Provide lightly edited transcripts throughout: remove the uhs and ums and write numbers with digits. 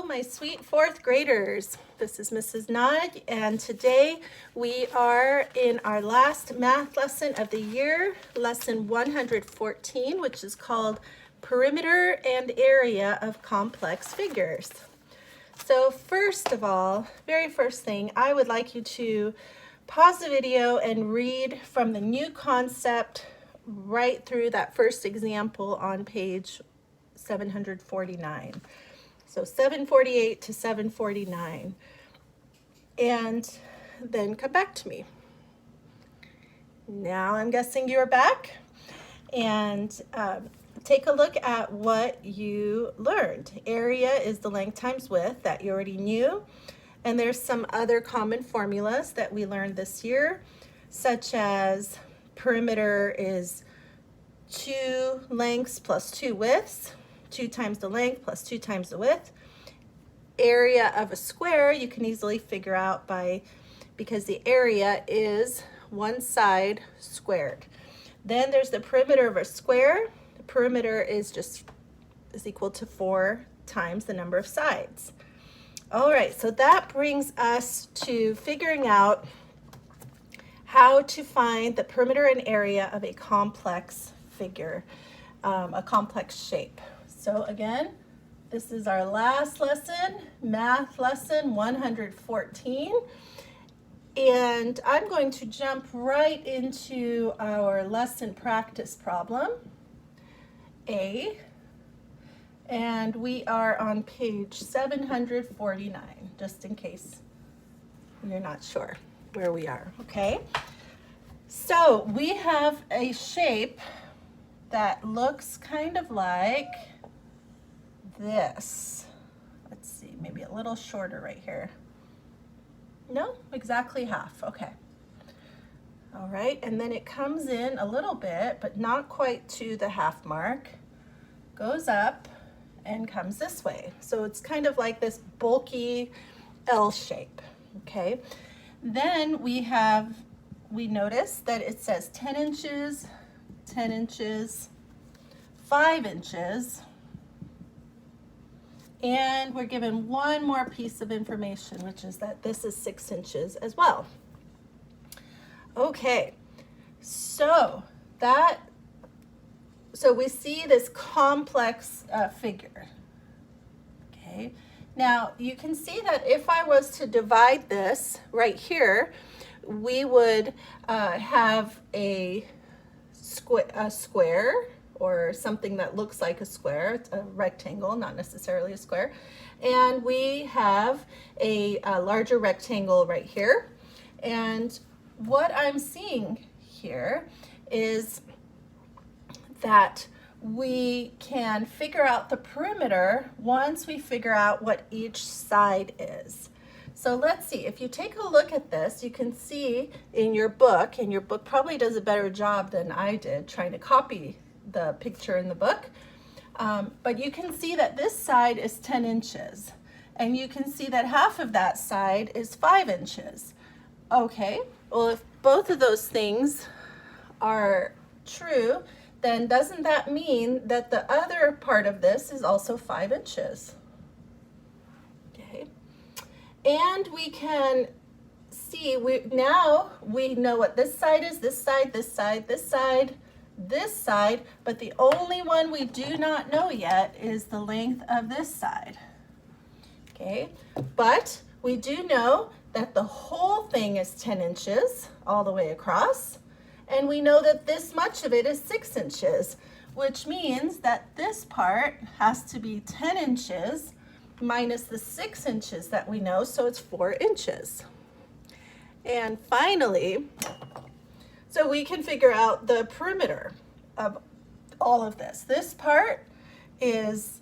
my sweet fourth graders. This is Mrs. Nod, and today we are in our last math lesson of the year, lesson 114, which is called Perimeter and Area of Complex Figures. So first of all, very first thing, I would like you to pause the video and read from the new concept right through that first example on page 749. So 748 to 749. And then come back to me. Now I'm guessing you're back. And take a look at what you learned. Area is the length times width that you already knew. And there's some other common formulas that we learned this year, such as perimeter is 2 lengths plus 2 widths. 2 times the length plus 2 times the width. Area of a square you can easily figure out because the area is one side squared. Then there's the perimeter of a square. The perimeter is equal to 4 times the number of sides. All right, so that brings us to figuring out how to find the perimeter and area of a complex figure, a complex shape. So again, this is our last lesson, math lesson 114. And I'm going to jump right into our lesson practice problem, A. And we are on page 749, just in case you're not sure where we are, okay? So we have a shape that looks kind of like this. Let's see, maybe a little shorter right here. No, exactly half, okay. All right, and then it comes in a little bit, but not quite to the half mark, goes up and comes this way. So it's kind of like this bulky L shape, okay? Then we notice that it says 10 inches, 10 inches, 5 inches, and we're given one more piece of information, which is that this is 6 inches as well. Okay, so we see this complex figure. Okay, now you can see that if I was to divide this right here, we would have a square, or something that looks like a square. It's a rectangle, not necessarily a square. And we have a larger rectangle right here. And what I'm seeing here is that we can figure out the perimeter once we figure out what each side is. So let's see, if you take a look at this, you can see in your book, and your book probably does a better job than I did trying to copy the picture in the book, but you can see that this side is 10 inches, and you can see that half of that side is 5 inches. Okay, well, if both of those things are true, then doesn't that mean that the other part of this is also 5 inches? Okay, and we can see, now we know what this side is, this side, this side, this side, this side, but the only one we do not know yet is the length of this side. Okay, but we do know that the whole thing is 10 inches all the way across, and we know that this much of it is 6 inches, which means that this part has to be 10 inches minus the 6 inches that we know, so it's 4 inches. And finally, so we can figure out the perimeter of all of this. This part is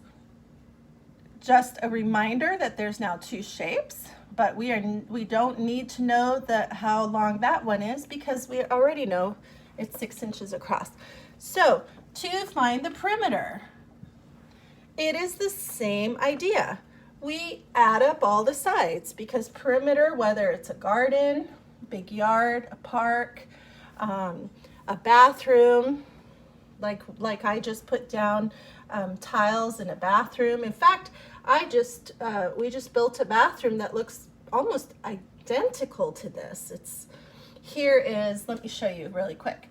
just a reminder that there's now 2 shapes, but we don't need to know how long that one is because we already know it's 6 inches across. So to find the perimeter, it is the same idea. We add up all the sides because perimeter, whether it's a garden, big yard, a park, a bathroom, like I just put down tiles in a bathroom. In fact, we just built a bathroom that looks almost identical to this. Here is, let me show you really quick.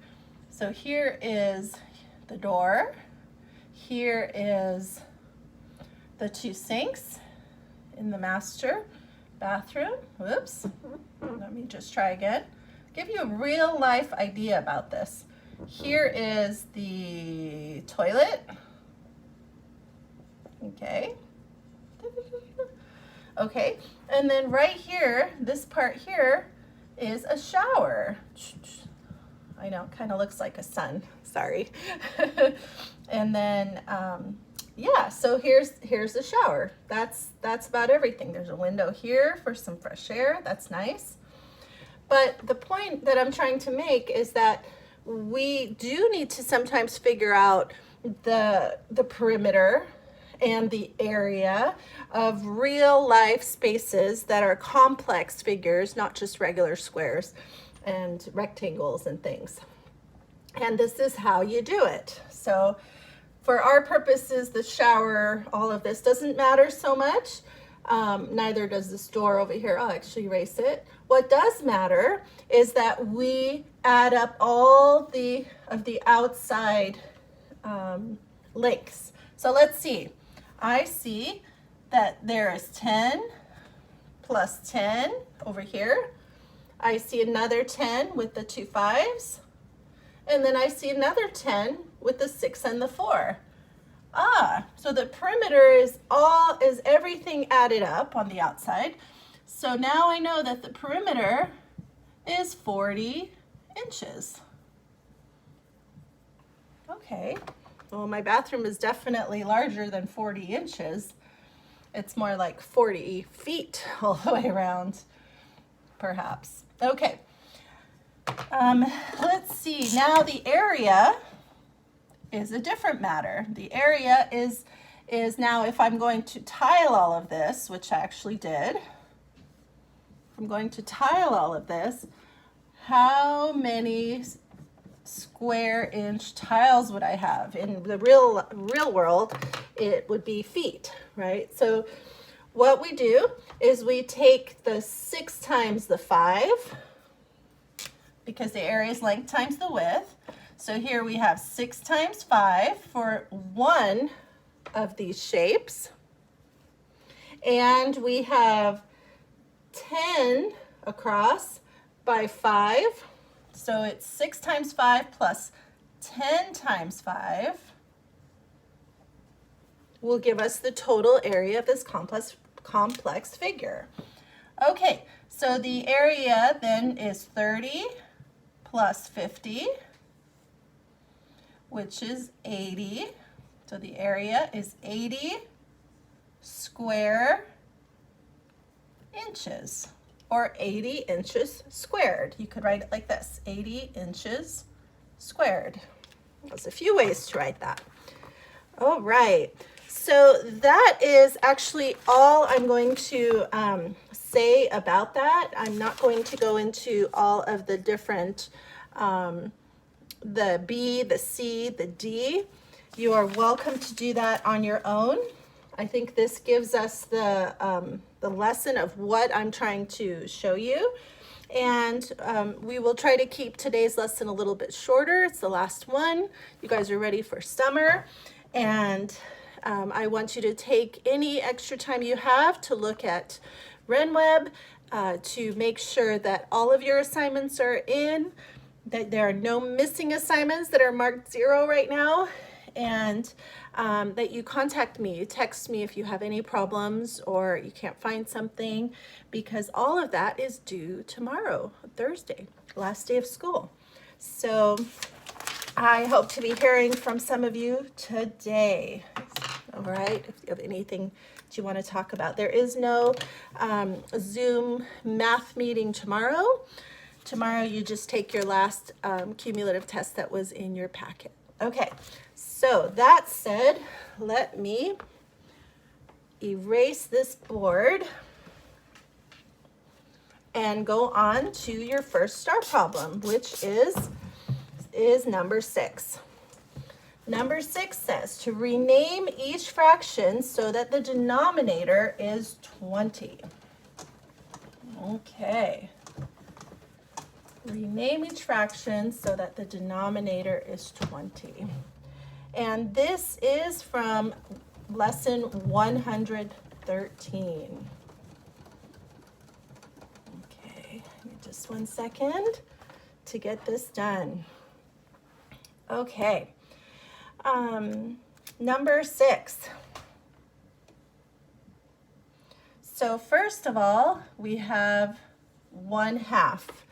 So here is the door. Here is the two sinks in the master bathroom. Whoops. Let me just try again. Give you a real life idea about this. Here is the toilet. Okay. Okay. And then right here, this part here is a shower. I know, it kind of looks like a sun. Sorry. And then, yeah, so here's the shower. That's about everything. There's a window here for some fresh air. That's nice. But the point that I'm trying to make is that we do need to sometimes figure out the perimeter and the area of real life spaces that are complex figures, not just regular squares and rectangles and things. And this is how you do it. So for our purposes, the shower, all of this doesn't matter so much. Neither does this door over here. I'll actually erase it. What does matter is that we add up all of the outside lengths. So let's see. I see that there is 10 plus 10 over here. I see another 10 with the two 5s. And then I see another 10 with the 6 and the 4. So the perimeter is everything added up on the outside. So now I know that the perimeter is 40 inches. Okay, well, my bathroom is definitely larger than 40 inches. It's more like 40 feet all the way around, perhaps. Okay, let's see. Now the area is a different matter. The area is now, if I'm going to tile all of this, which I actually did, if I'm going to tile all of this, how many square inch tiles would I have? In the real world, it would be feet, right? So what we do is we take the 6 times the 5, because the area is length times the width. So here we have 6 times 5 for one of these shapes. And we have 10 across by 5. So it's 6 times 5 plus 10 times 5 will give us the total area of this complex figure. Okay, so the area then is 30 plus 50, which is 80. So the area is 80 square inches, or 80 inches squared. You could write it like this, 80 inches squared. There's a few ways to write that. All right, so that is actually all I'm going to say about that. I'm not going to go into all of the different, the B, the C, the D. You are welcome to do that on your own. I think this gives us the lesson of what I'm trying to show you. And we will try to keep today's lesson a little bit shorter. It's the last one. You guys are ready for summer. And I want you to take any extra time you have to look at RenWeb to make sure that all of your assignments are in, that there are no missing assignments that are marked 0 right now, and that you contact me, you text me if you have any problems or you can't find something, because all of that is due tomorrow, Thursday, last day of school. So I hope to be hearing from some of you today. All right, if you have anything that you want to talk about. There is no Zoom math meeting tomorrow. Tomorrow you just take your last cumulative test that was in your packet. Okay, so that said, let me erase this board and go on to your first star problem, which is number 6. Number 6 says to rename each fraction so that the denominator is 20. Okay. Rename each fraction so that the denominator is 20. And this is from lesson 113. Okay, just 1 second to get this done. Okay. Number 6. So first of all, we have 1/2.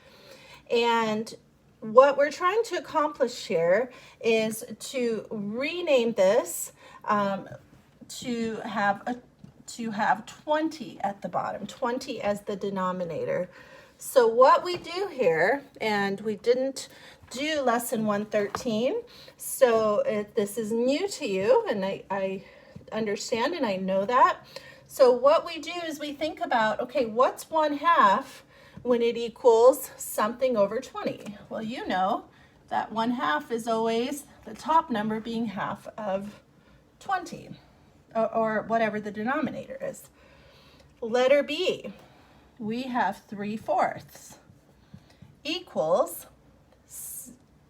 And what we're trying to accomplish here is to rename this to have 20 at the bottom, 20 as the denominator. So what we do here, and we didn't do lesson 113, so this is new to you, and I understand and I know that. So what we do is we think about, okay, what's 1/2 when it equals something over 20? Well, you know that 1/2 is always the top number being half of 20, or whatever the denominator is. Letter B, we have 3/4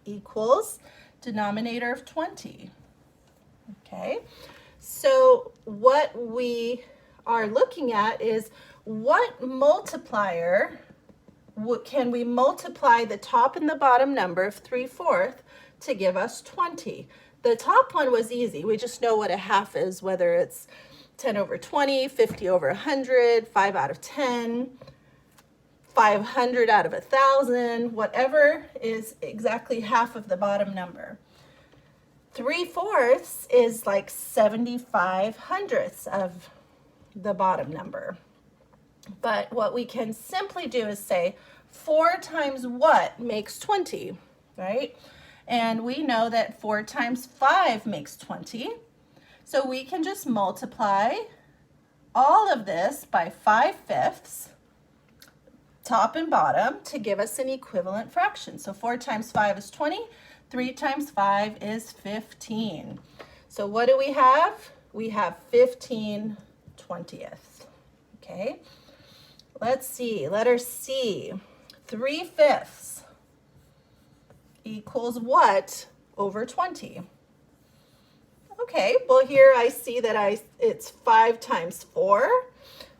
equals denominator of 20. Okay, so what we are looking at is what multiplier can we multiply the top and the bottom number of 3/4 to give us 20. The top one was easy. We just know what a half is, whether it's 10 over 20, 50 over 100, 5 out of 10, 500 out of 1,000, whatever is exactly half of the bottom number. 3/4 is like 75/100 of the bottom number. But what we can simply do is say 4 times what makes 20, right? And we know that 4 times 5 makes 20. So we can just multiply all of this by 5/5, top and bottom, to give us an equivalent fraction. So 4 times 5 is 20. 3 times 5 is 15. So what do we have? We have 15/20. Okay. Let's see, letter C, 3/5 equals what over 20? Okay, well here I see that it's 5 times 4.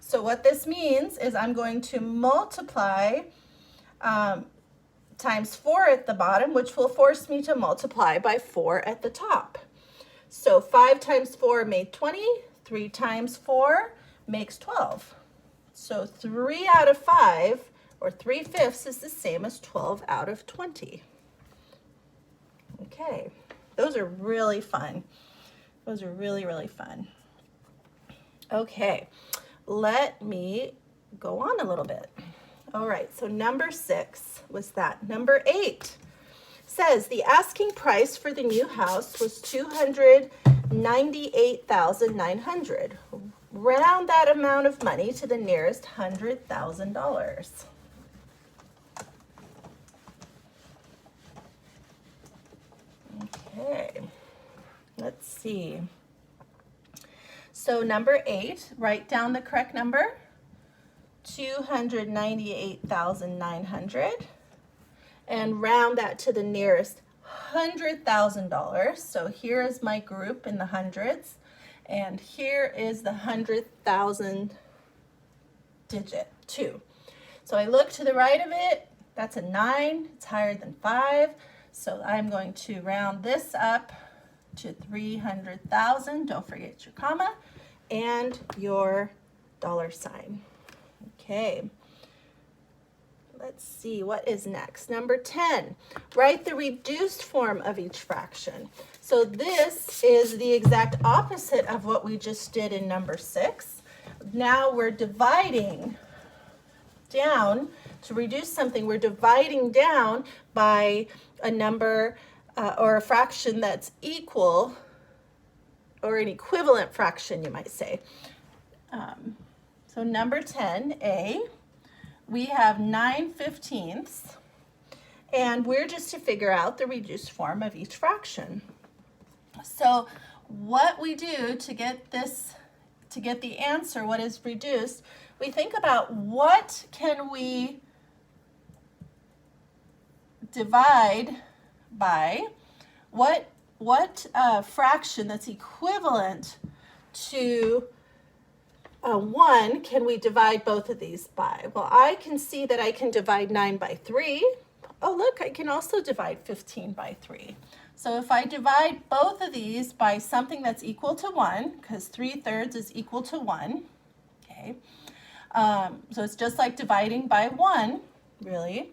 So what this means is I'm going to multiply times 4 at the bottom, which will force me to multiply by 4 at the top. So 5 times 4 made 20, 3 times 4 makes 12. So 3 out of 5, or 3/5, is the same as 12 out of 20. Okay, those are really fun. Those are really, really fun. Okay, let me go on a little bit. All right, so number 6 was that. Number 8 says the asking price for the new house was $298,900. Round that amount of money to the nearest $100,000. Okay, let's see. So number 8, write down the correct number, $298,900, and round that to the nearest $100,000. So here is my group in the hundreds. And here is the 100,000 digit, 2. So I look to the right of it, that's a 9, it's higher than 5. So I'm going to round this up to 300,000. Don't forget your comma and your $sign. Okay. Let's see, what is next? Number 10, write the reduced form of each fraction. So this is the exact opposite of what we just did in number 6. Now we're dividing down. To reduce something, we're dividing down by a number or a fraction that's equal, or an equivalent fraction, you might say. So number 10A, we have 9/15, and we're just to figure out the reduced form of each fraction. So what we do to get this, to get the answer, what is reduced, we think about what can we divide by, what fraction that's equivalent to 1 can we divide both of these by? Well, I can see that I can divide 9 by 3. Oh, look, I can also divide 15 by 3. So if I divide both of these by something that's equal to 1, because 3/3 is equal to 1, okay? So it's just like dividing by 1, really.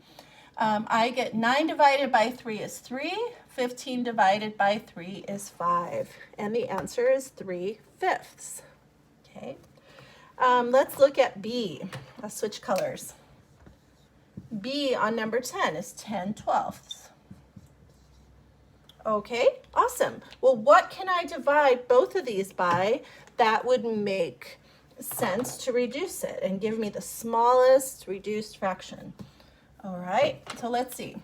I get 9 divided by 3 is 3, 15 divided by 3 is 5, and the answer is 3/5. Okay. Let's look at B. Let's switch colors. B on number 10 is 10/12. Okay, awesome. Well, what can I divide both of these by that would make sense to reduce it and give me the smallest reduced fraction? All right, so let's see.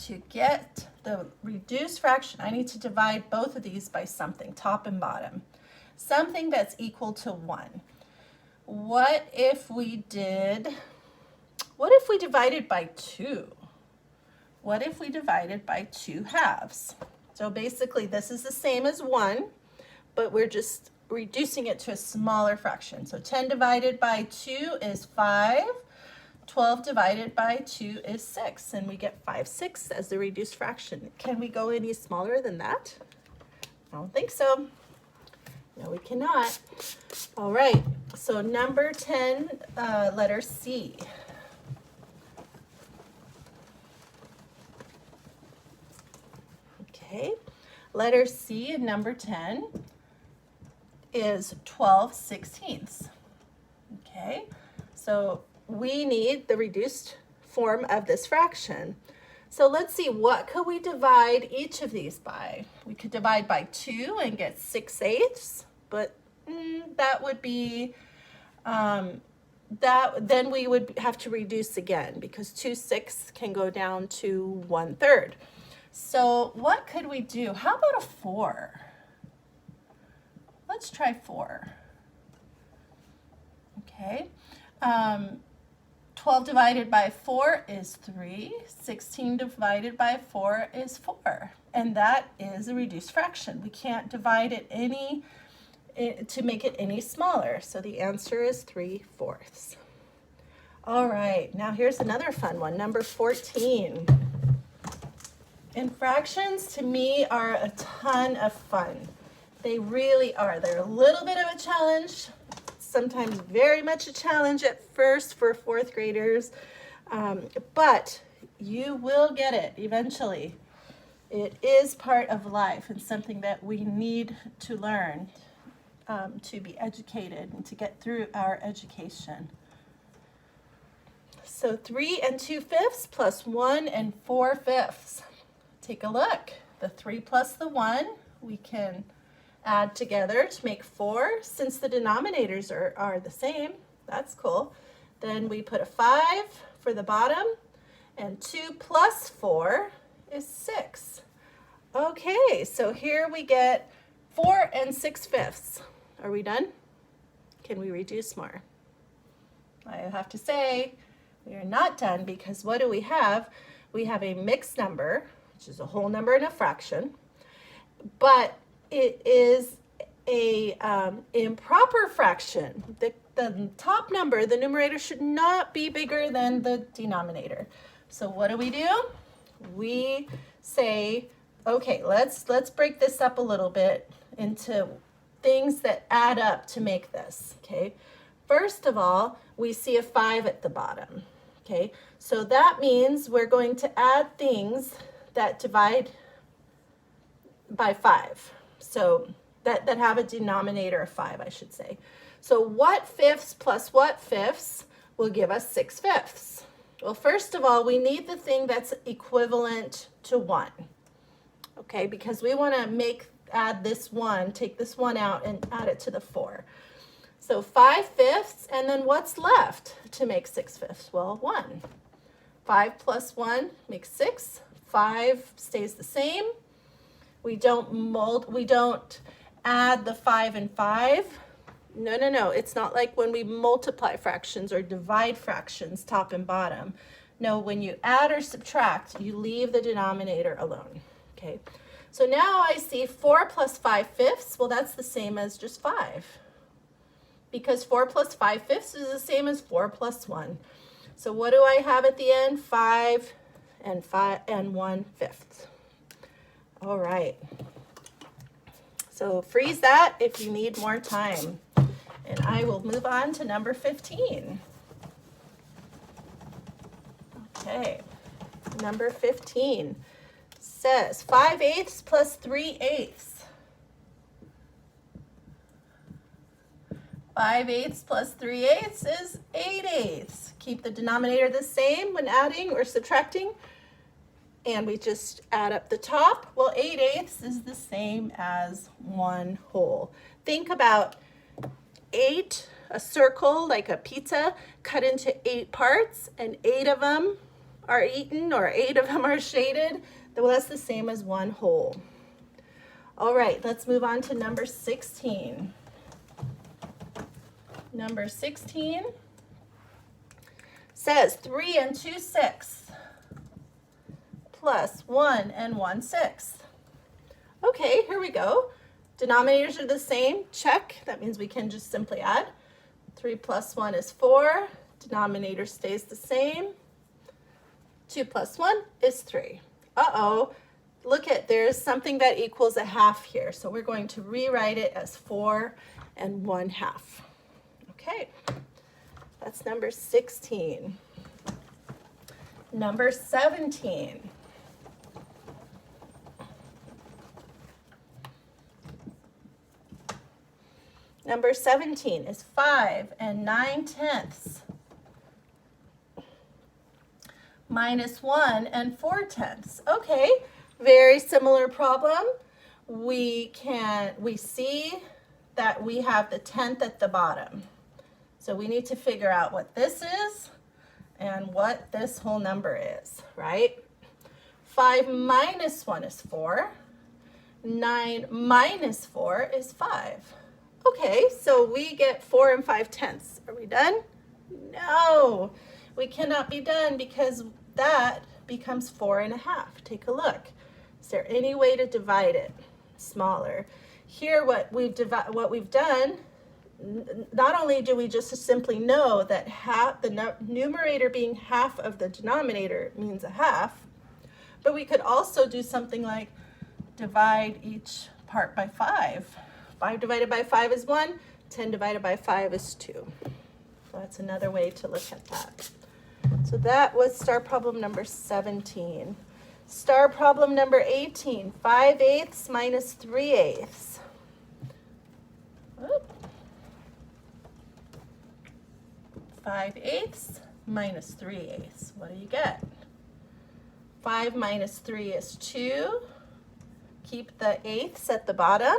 To get the reduced fraction, I need to divide both of these by something, top and bottom. Something that's equal to 1. What if we divided by 2? What if we divided by 2 halves? So basically this is the same as 1, but we're just reducing it to a smaller fraction. So 10 divided by 2 is 5. 12 divided by 2 is 6, and we get 5/6 as the reduced fraction. Can we go any smaller than that? I don't think so. No, we cannot. All right, so number 10, letter C. Okay, letter C in number 10 is 12/16. Okay, so we need the reduced form of this fraction. So let's see, what could we divide each of these by? We could divide by 2 and get 6/8, but that would be, then we would have to reduce again because 2/6 can go down to 1/3. So what could we do? How about a 4? Let's try 4. Okay. 12 divided by 4 is 3. 16 divided by 4 is 4. And that is a reduced fraction. We can't divide it to make it any smaller. So the answer is 3/4. All right, now here's another fun one, number 14. And fractions to me are a ton of fun. They really are. They're a little bit of a challenge, sometimes very much a challenge at first for 4th graders, but you will get it eventually. It is part of life and something that we need to learn to be educated and to get through our education. So 3 2/5 plus 1 4/5. Take a look. The 3 plus the 1, we can add together to make 4. Since the denominators are the same, that's cool. Then we put a 5 for the bottom, and 2 plus 4 is 6. Okay, so here we get 4 6/5. Are we done? Can we reduce more? I have to say, we are not done because what do we have? We have a mixed number, which is a whole number and a fraction, but it is a improper fraction. The top number, the numerator, should not be bigger than the denominator. So what do? We say, okay, let's break this up a little bit into things that add up to make this, okay? First of all, we see a 5 at the bottom, okay? So that means we're going to add things that divide by 5. So that have a denominator of 5, I should say. So what fifths plus what fifths will give us 6/5? Well, first of all, we need the thing that's equivalent to 1, okay? Because we want to add this 1, take this 1 out and add it to the 4. So 5/5, and then what's left to make 6/5? Well, 1. 5 plus 1 makes 6. 5 stays the same. We don't add the 5 and 5. No. It's not like when we multiply fractions or divide fractions, top and bottom. No, when you add or subtract, you leave the denominator alone. Okay, so now I see 4 plus 5/5. Well, that's the same as just 5. Because 4 plus 5/5 is the same as 4 plus 1. So what do I have at the end? 5 and 1/5. All right. So freeze that if you need more time. And I will move on to number 15. Okay, number 15 says 5/8 plus 3/8. 5/8 plus 3/8 is 8/8. Keep the denominator the same when adding or subtracting. And we just add up the top. Well, 8/8 is the same as 1 whole. Think about 8, a circle like a pizza, cut into 8 parts, and 8 of them are eaten or 8 of them are shaded. Well, that's the same as 1 whole. All right, let's move on to number 16. Number 16 says 3 and 2/6 plus 1 and 1/6. Okay, here we go. Denominators are the same, check. That means we can just simply add. 3 plus 1 is 4. Denominator stays the same. 2 plus 1 is 3. Uh-oh, look at, there's something that equals a half here. So we're going to rewrite it as 4 and 1/2. Okay, that's number 16. Number 17. Number 17 is 5 and 9/10 minus 1 and 4/10. Okay, very similar problem. We see that we have the 10th at the bottom. So we need to figure out what this is and what this whole number is, right? 5 minus 1 is 4. 9 minus 4 is 5. Okay, so we get 4 and 5/10. Are we done? No, we cannot be done because that becomes 4 1/2. Take a look. Is there any way to divide it smaller? Here, what we've done, not only do we just simply know that the numerator being half of the denominator means a half, but we could also do something like divide each part by 5. 5 divided by 5 is 1. 10 divided by 5 is 2. So that's another way to look at that. So that was star problem number 17. Star problem number 18, 5/8 minus 3/8. 5/8 minus 3/8. What do you get? 5 minus 3 is 2. Keep the eighths at the bottom.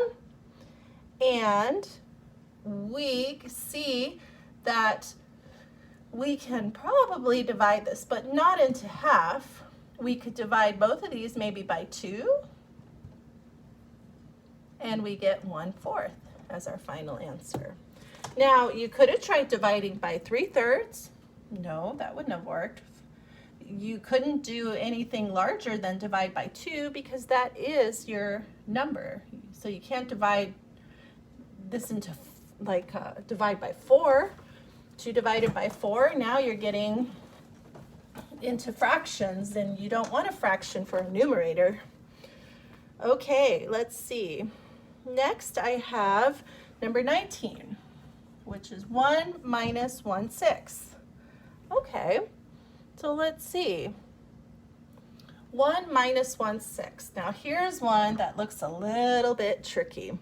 And we see that we can probably divide this, but not into half. We could divide both of these maybe by 2. And we get 1/4 as our final answer. Now, you could have tried dividing by 3/3. No, that wouldn't have worked. You couldn't do anything larger than divide by 2 because that is your number. So you can't divide this into divide by 4. 2 divided by 4, now you're getting into fractions, and you don't want a fraction for a numerator. Okay, let's see. Next I have number 19, which is 1 minus 1/6. Okay, so let's see. 1 minus 1/6. Now here's one that looks a little bit tricky.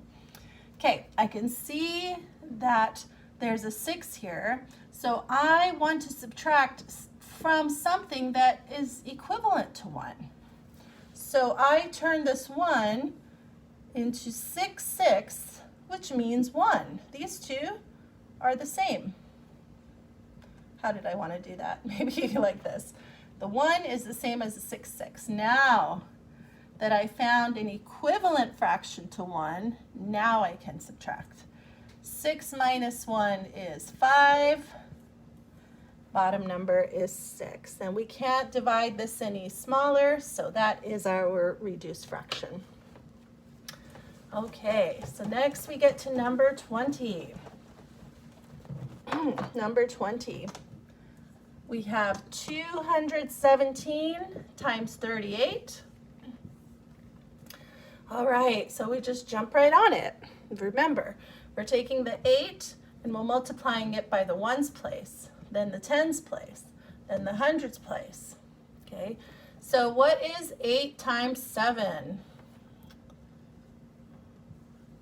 Okay, I can see that there's a 6 here, so I want to subtract from something that is equivalent to 1. So I turn this 1 into 6/6, which means 1. These two are the same. How did I want to do that? Maybe like this. The 1 is the same as the 6/6. Now, that I found an equivalent fraction to 1, now I can subtract. 6 minus 1 is 5. Bottom number is 6. And we can't divide this any smaller, so that is our reduced fraction. Okay, so next we get to number 20. Number 20. We have 217 times 38. All right, so we just jump right on it. Remember, we're taking the 8 and we're multiplying it by the ones place, then the tens place, then the hundreds place. Okay, so what is 8 times 7?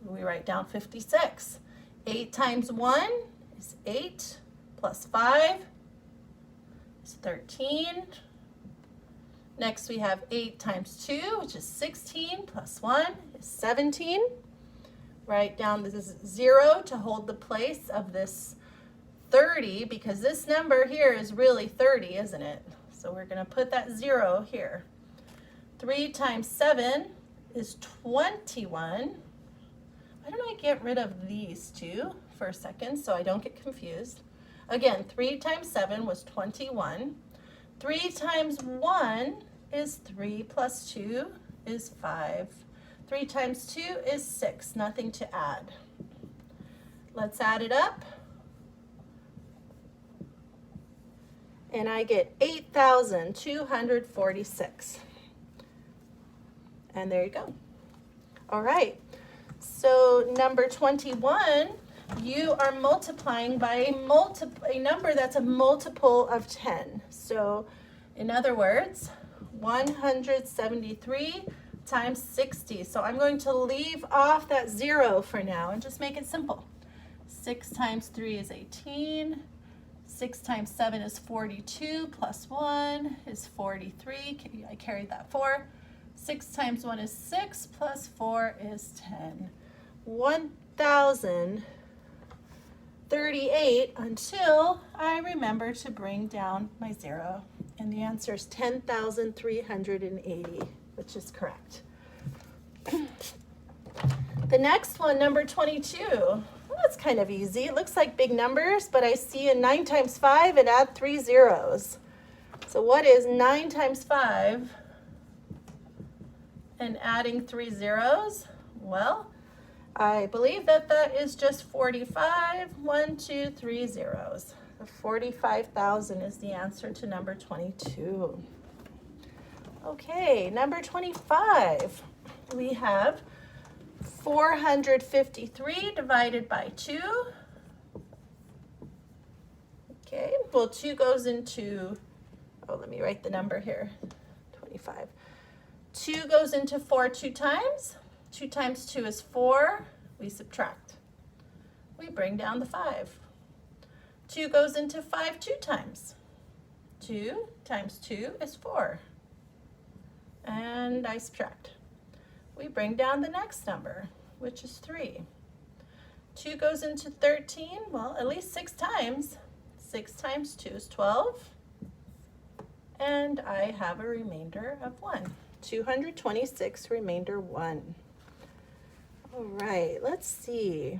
We write down 56. 8 times 1 is 8 plus 5 is 13. Next we have 8 times 2, which is 16, plus 1 is 17. Write down this is 0 to hold the place of this 30, because this number here is really 30, isn't it? So we're going to put that 0 here. 3 times 7 is 21. Why don't I get rid of these two for a second so I don't get confused? Again, 3 times 7 was 21. 3 times 1 is 3 plus 2 is 5. 3 times 2 is 6, nothing to add. Let's add it up. And I get 8,246. And there you go. All right. So number 21, you are multiplying by a number that's a multiple of 10. So in other words, 173 times 60. So I'm going to leave off that 0 for now and just make it simple. 6 times 3 is 18. 6 times 7 is 42, plus 1 is 43. I carried that 4. 6 times 1 is 6, plus 4 is 10. 1,038 until I remember to bring down my 0. And the answer is 10,380, which is correct. The next one, number 22. Well, that's kind of easy. It looks like big numbers, but I see a 9 times 5 and add 3 zeros. So what is 9 times 5 and adding 3 zeros? Well, I believe that that is just 45. 1, 2, 3 zeros. 45,000 is the answer to number 22. Okay, number 25. We have 453 divided by 2. Okay, well 2 goes into, let me write the number here, 25. 2 goes into 4 2 times. 2 times 2 is 4. We subtract. We bring down the 5. 2 goes into 5 2 times. 2 times 2 is 4. And I subtract. We bring down the next number, which is 3. 2 goes into 13, well, at least 6 times. 6 times 2 is 12. And I have a remainder of 1. 226, remainder 1. All right, let's see.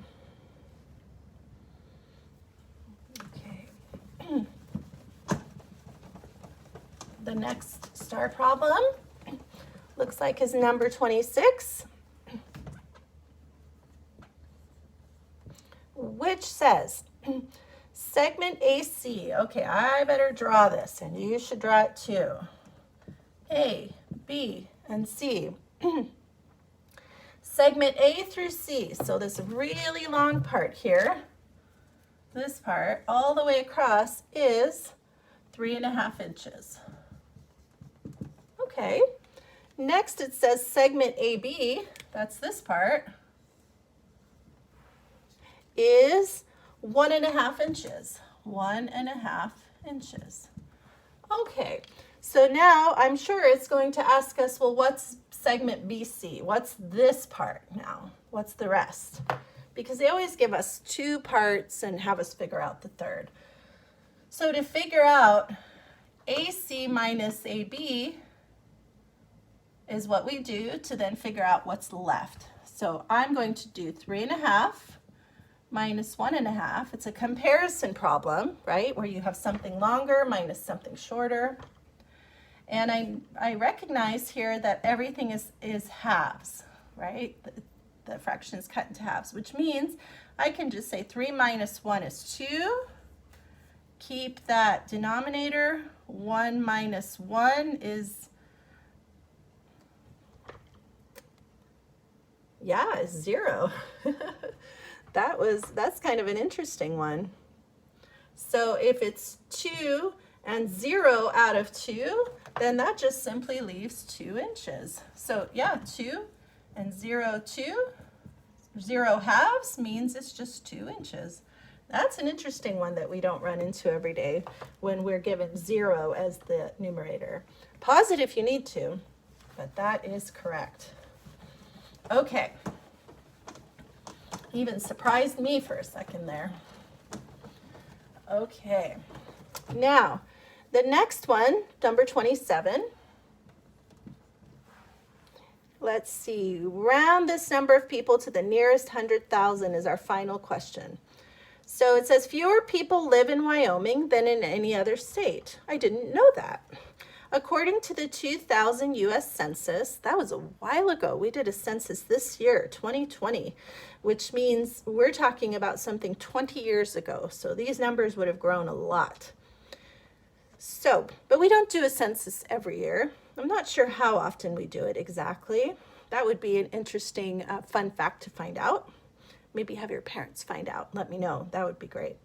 Okay. The next star problem looks like is number 26, which says segment AC. Okay, I better draw this, and you should draw it too. A, B, and C. Segment A through C, so this really long part here, this part all the way across is 3.5 inches. Okay, next it says segment AB, that's this part, is 1.5 inches. 1.5 inches. Okay, so now I'm sure it's going to ask us, well, what's segment BC? What's this part now? What's the rest? Because they always give us 2 parts and have us figure out the third. So to figure out AC minus AB, is what we do to then figure out what's left. So I'm going to do 3.5 minus 1.5. It's a comparison problem, right? Where you have something longer minus something shorter. And I recognize here that everything is halves, right? The fraction is cut into halves, which means I can just say 3 minus 1 is 2. Keep that denominator. 1 minus 1 is, yeah, is 0. That's kind of an interesting one. So if it's 2 and 0 out of 2, then that just simply leaves 2 inches. So yeah, 2 and 0, 2. 0 halves means it's just 2 inches. That's an interesting one that we don't run into every day when we're given 0 as the numerator. Pause it if you need to, but that is correct. Okay. Even surprised me for a second there. Okay. Now, the next one, number 27. Let's see. Round this number of people to the nearest 100,000 is our final question. So it says fewer people live in Wyoming than in any other state. I didn't know that. According to the 2000 U.S. Census, that was a while ago. We did a census this year, 2020, which means we're talking about something 20 years ago. So these numbers would have grown a lot. So, but we don't do a census every year. I'm not sure how often we do it exactly. That would be an interesting fun fact to find out. Maybe have your parents find out. Let me know. That would be great.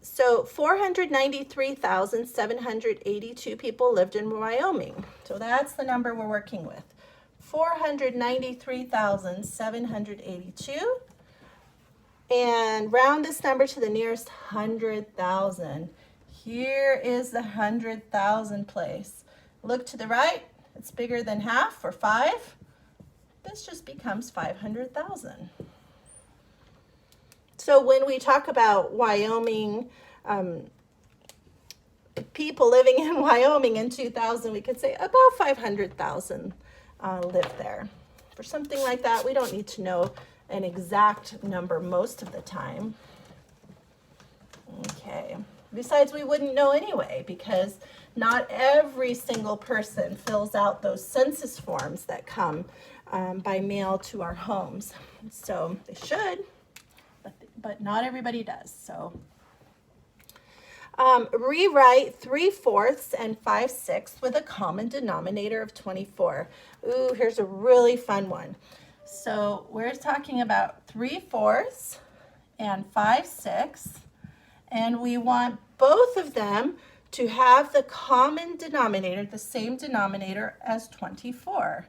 So 493,782 people lived in Wyoming. So that's the number we're working with. 493,782. And round this number to the nearest 100,000. Here is the 100,000 place. Look to the right. It's bigger than half, or 5. This just becomes 500,000. So when we talk about Wyoming, people living in Wyoming in 2000, we could say about 500,000 lived there. For something like that, we don't need to know an exact number most of the time. Okay. Besides, we wouldn't know anyway, because not every single person fills out those census forms that come by mail to our homes. So they should, but not everybody does. So rewrite 3/4 and 5/6 with a common denominator of 24. Ooh, here's a really fun one. So we're talking about 3/4 and 5/6, and we want both of them to have the common denominator, the same denominator as 24.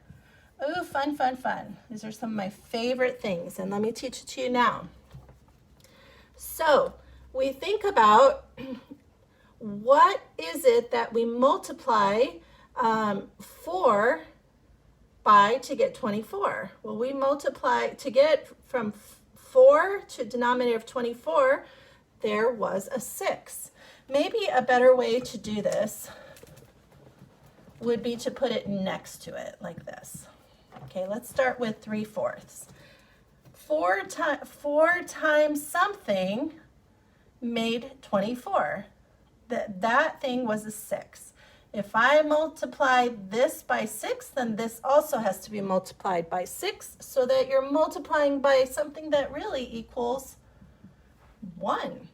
Ooh, fun, fun, fun. These are some of my favorite things, and let me teach it to you now. So we think about what is it that we multiply 4 by to get 24? Well, we multiply to get from 4 to a denominator of 24, there was a 6. Maybe a better way to do this would be to put it next to it like this. Okay, let's start with 3/4. 4 times something made 24. That thing was a 6. If I multiply this by 6, then this also has to be multiplied by 6, so that you're multiplying by something that really equals 1.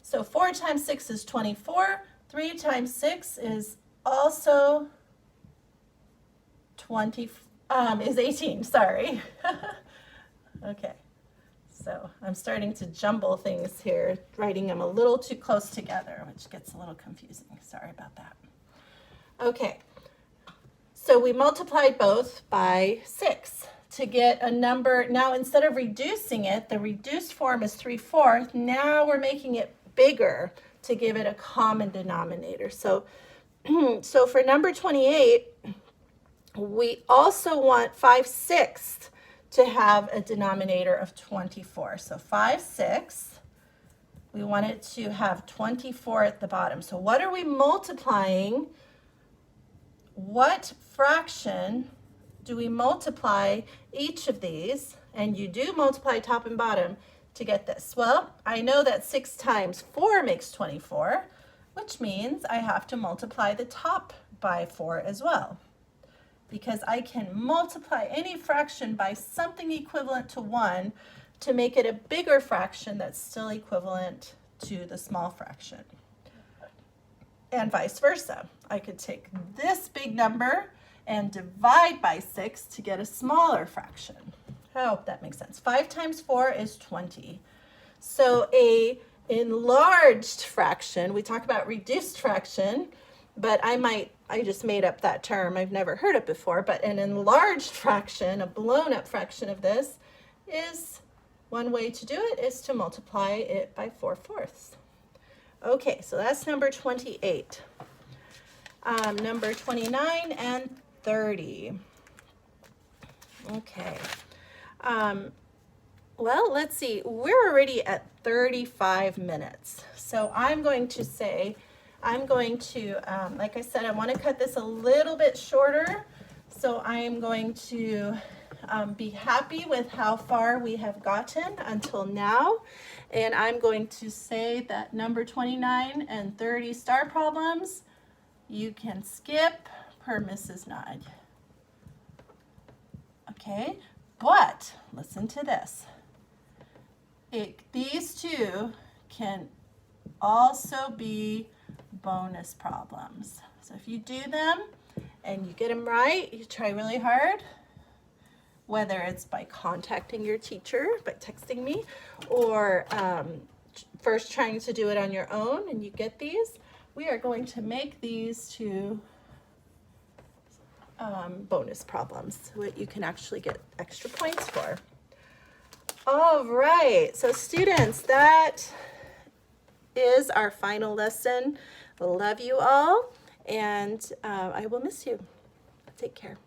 So 4 times 6 is 24. 3 times 6 is also 18, sorry. Okay, so I'm starting to jumble things here, writing them a little too close together, which gets a little confusing. Sorry about that. Okay, so we multiplied both by 6 to get a number. Now, instead of reducing it, the reduced form is 3/4. Now we're making it bigger to give it a common denominator. So, so for number 28, we also want 5/6 to have a denominator of 24. So 5/6, we want it to have 24 at the bottom. So what are we multiplying what fraction do we multiply each of these? And you do multiply top and bottom to get this. Well, I know that 6 times 4 makes 24, which means I have to multiply the top by 4 as well, because I can multiply any fraction by something equivalent to 1 to make it a bigger fraction that's still equivalent to the small fraction. And vice versa. I could take this big number and divide by 6 to get a smaller fraction. I hope that makes sense. 5 times 4 is 20. So a enlarged fraction, we talk about reduced fraction, but I just made up that term. I've never heard it before, but an enlarged fraction, a blown up fraction of this, is one way to do it is to multiply it by 4/4. Okay, so that's number 28. Number 29 and 30. Okay. Well, let's see. We're already at 35 minutes. So I'm going to, like I said, I want to cut this a little bit shorter. So I am going to be happy with how far we have gotten until now. And I'm going to say that number 29 and 30 star problems, you can skip per Mrs. Nod. Okay, but listen to this. These two can also be bonus problems. So if you do them and you get them right, you try really hard, whether it's by contacting your teacher, by texting me, or first trying to do it on your own and you get these, we are going to make these two bonus problems, what you can actually get extra points for. All right, so students, that is our final lesson. Love you all, and I will miss you. Take care.